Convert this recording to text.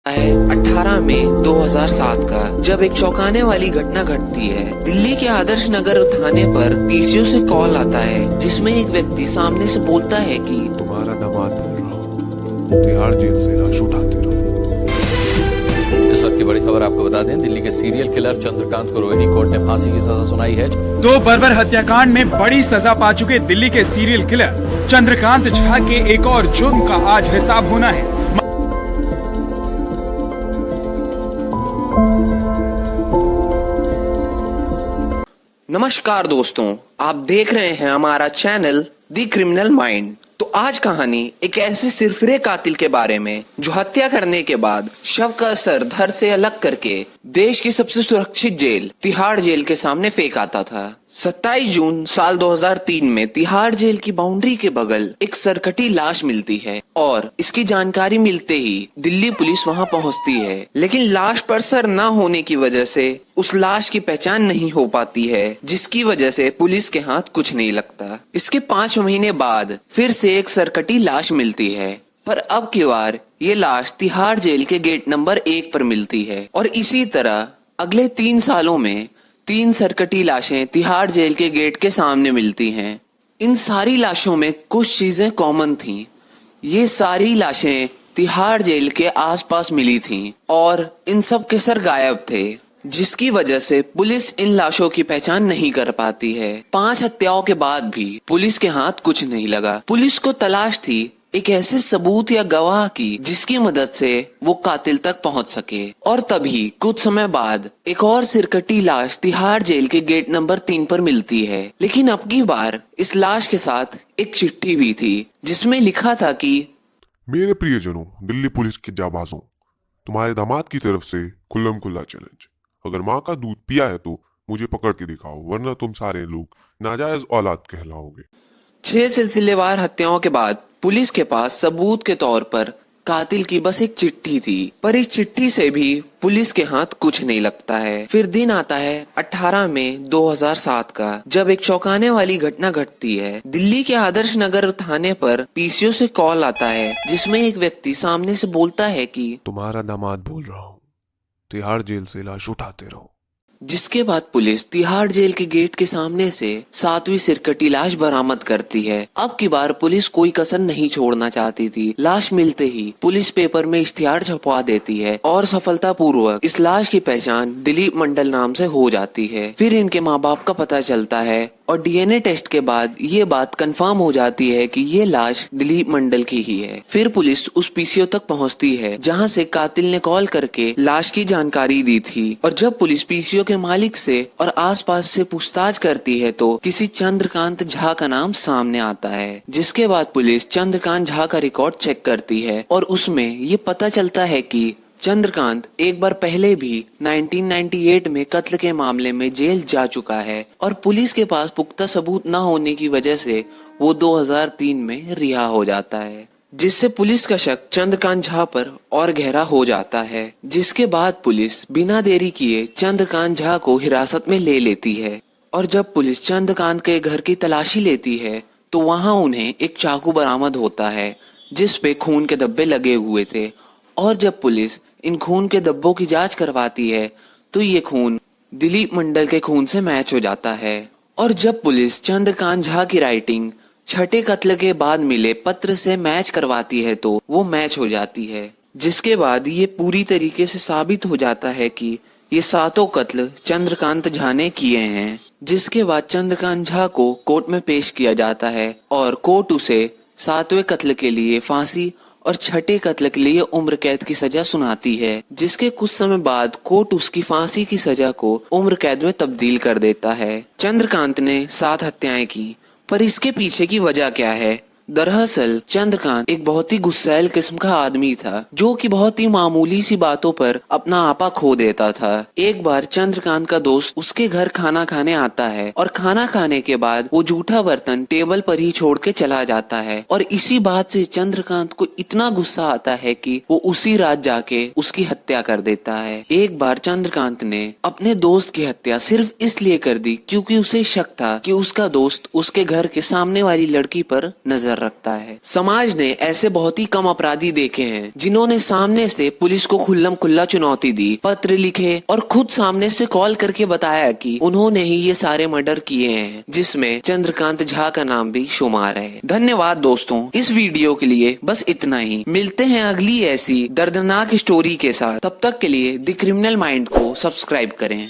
है 18 मई 2007 का, जब एक चौंकाने वाली घटना घटती है। दिल्ली के आदर्श नगर थाने पर पीसीओ से कॉल आता है, जिसमें एक व्यक्ति सामने से बोलता है कि तुम्हारा नमाज बोल रहा हूँ, तिहाड़ जेल से लाश उठाते रहो। इस वक्त की बड़ी खबर आपको बता दें, दिल्ली के सीरियल किलर चंद्रकांत को रोहिणी कोर्ट ने फांसी की सजा सुनाई है। दो बर्बर हत्याकांड में बड़ी सजा पा चुके दिल्ली के सीरियल किलर चंद्रकांत झा के एक और जुर्म का आज हिसाब होना है। नमस्कार दोस्तों, आप देख रहे हैं हमारा चैनल द क्रिमिनल माइंड। तो आज कहानी एक ऐसे सिरफिरे कातिल के बारे में जो हत्या करने के बाद शव का सर धड़ से अलग करके देश की सबसे सुरक्षित जेल तिहाड़ जेल के सामने फेंक आता था। 27 जून साल 2003 में तिहाड़ जेल की बाउंड्री के बगल एक सरकटी लाश मिलती है और इसकी जानकारी मिलते ही दिल्ली पुलिस वहां पहुंचती है, लेकिन लाश पर सर न होने की वजह से उस लाश की पहचान नहीं हो पाती है, जिसकी वजह से पुलिस के हाथ कुछ नहीं लगता। इसके 5 महीने बाद फिर से एक सरकटी लाश मिलती है, पर अब की बार ये लाश तिहाड़ जेल के गेट नंबर 1 पर मिलती है। और इसी तरह अगले 3 सालों में 3 सरकटी लाशें तिहाड़ जेल के गेट के सामने मिलती हैं। इन सारी लाशों में कुछ चीजें कॉमन थीं। ये सारी लाशें तिहाड़ जेल के आसपास मिली थीं और इन सब के सर गायब थे, जिसकी वजह से पुलिस इन लाशों की पहचान नहीं कर पाती है। 5 हत्याओं के बाद भी पुलिस के हाथ कुछ नहीं लगा। पुलिस को तलाश थी एक ऐसे सबूत या गवाह की जिसकी मदद से वो कातिल तक पहुंच सके। और तभी कुछ समय बाद एक और सिरकटी लाश तिहाड़ जेल के गेट नंबर 3 पर मिलती है, लेकिन अब की बार इस लाश के साथ एक चिट्ठी भी थी, जिसमें लिखा था कि मेरे प्रियजनों, दिल्ली पुलिस के जाबाजों, तुम्हारे दामाद की तरफ से खुल्लम खुल्ला चैलेंज। अगर माँ का दूध पिया है तो मुझे पकड़ के दिखाओ, वरना तुम सारे लोग नाजायज औलाद कहलाओगे। 6 सिलसिलेवार हत्याओं के बाद पुलिस के पास सबूत के तौर पर कातिल की बस एक चिट्ठी थी, पर इस चिट्ठी से भी पुलिस के हाथ कुछ नहीं लगता है। फिर दिन आता है 18 मई 2007 का, जब एक चौंकाने वाली घटना घटती है। दिल्ली के आदर्श नगर थाने पर पीसीओ से कॉल आता है, जिसमें एक व्यक्ति सामने से बोलता है कि तुम्हारा दामाद बोल रहा हूँ, तिहाड़ जेल से लाश उठाते रहो। जिसके बाद पुलिस तिहाड़ जेल के गेट के सामने से 7वीं सिरकटी लाश बरामद करती है। अब की बार पुलिस कोई कसर नहीं छोड़ना चाहती थी। लाश मिलते ही पुलिस पेपर में इश्तिहार छपवा देती है और सफलतापूर्वक इस लाश की पहचान दिलीप मंडल नाम से हो जाती है। फिर इनके माँ बाप का पता चलता है और डीएनए टेस्ट के बाद ये बात कंफर्म हो जाती है कि ये लाश दिलीप मंडल की ही है। फिर पुलिस उस पीसीओ तक पहुंचती है जहां से कातिल ने कॉल करके लाश की जानकारी दी थी। और जब पुलिस पीसीओ के मालिक से और आसपास से पूछताछ करती है तो किसी चंद्रकांत झा का नाम सामने आता है। जिसके बाद पुलिस चंद्रकांत झा का रिकॉर्ड चेक करती है और उसमें ये पता चलता है कि चंद्रकांत एक बार पहले भी 1998 में कत्ल के मामले में जेल जा चुका है और पुलिस के पास पुख्ता सबूत न होने की वजह से वो 2003 में रिहा हो जाता है, जिससे पुलिस का शक चंद्रकांत झा पर और गहरा हो जाता है। जिसके बाद पुलिस बिना देरी किए चंद्रकांत झा को हिरासत में ले लेती है और जब पुलिस चंद्रकांत के घर की तलाशी लेती है तो वहां उन्हें एक चाकू बरामद होता है, जिस पे खून के धब्बे लगे हुए थे। और जब पुलिस इन खून के धब्बों की जांच करवाती है तो ये खून दिलीप मंडल के खून से मैच हो जाता है। और जब पुलिस चंद्रकांत झा की राइटिंग छठे कत्ल के बाद मिले पत्र से मैच करवाती है तो वो मैच हो जाती है, जिसके बाद ये पूरी तरीके से साबित हो जाता है कि ये 7 कत्ल चंद्रकांत झा ने किए हैं। जिसके बाद चंद्रकांत झा को कोर्ट में पेश किया जाता है और कोर्ट उसे 7वें कत्ल के लिए फांसी और छठे कत्ल के लिए उम्र कैद की सजा सुनाती है। जिसके कुछ समय बाद कोर्ट उसकी फांसी की सजा को उम्र कैद में तब्दील कर देता है। चंद्रकांत ने 7 हत्याएं की, पर इसके पीछे की वजह क्या है? दरअसल चंद्रकांत एक बहुत ही गुस्सैल किस्म का आदमी था, जो कि बहुत ही मामूली सी बातों पर अपना आपा खो देता था। एक बार चंद्रकांत का दोस्त उसके घर खाना खाने आता है और खाना खाने के बाद वो जूठा बर्तन टेबल पर ही छोड़ के चला जाता है और इसी बात से चंद्रकांत को इतना गुस्सा आता है कि वो उसी रात जाके उसकी हत्या कर देता है। एक बार चंद्रकांत ने अपने दोस्त की हत्या सिर्फ इसलिए कर दी क्योंकि उसे शक था कि उसका दोस्त उसके घर के सामने वाली लड़की पर नजर कर रखता है। समाज ने ऐसे बहुत ही कम अपराधी देखे हैं जिन्होंने सामने से पुलिस को खुल्लम खुल्ला चुनौती दी, पत्र लिखे और खुद सामने से कॉल करके बताया कि उन्होंने ही ये सारे मर्डर किए हैं, जिसमें चंद्रकांत झा का नाम भी शुमार है। धन्यवाद दोस्तों, इस वीडियो के लिए बस इतना ही। मिलते हैं अगली ऐसी दर्दनाक स्टोरी के साथ। तब तक के लिए द क्रिमिनल माइंड को सब्सक्राइब करें।